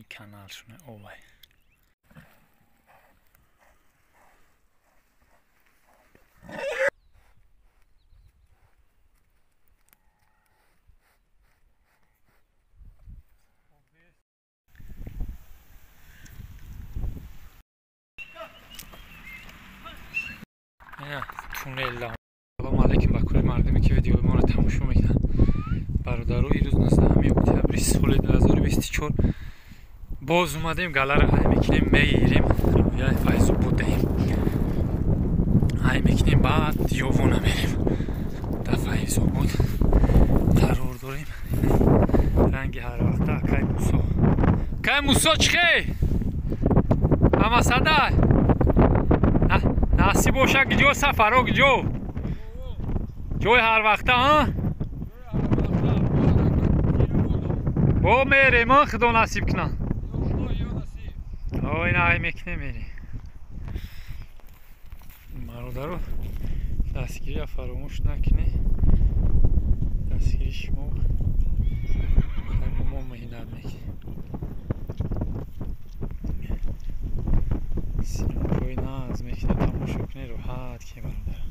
این کانال شونه اوه تونل. سلام علیکم با کل مردمی که ویدیو ما رو تماشا میکنن. برادرو ایروز 19 تبریز سال 2024 باز اومدیم گالر های میکنیم میگیریم یا فایزو بودیم های میکنیم بعد دیوونه میریم در فایزو بود قرار داریم. رنگی هر وقتا کای موسا چخی اما صدای ناسی باشه گجو سفر و گجو جوی هر وقتا ها با میره من خدا نصیب کنن این های میکنه میری مرادرو دستگیری ها فراموش نکنه. دستگیری شما خیلی ما مهینت میکنه سینم روی ناز میکنه تماشا کنه رو حد که برادر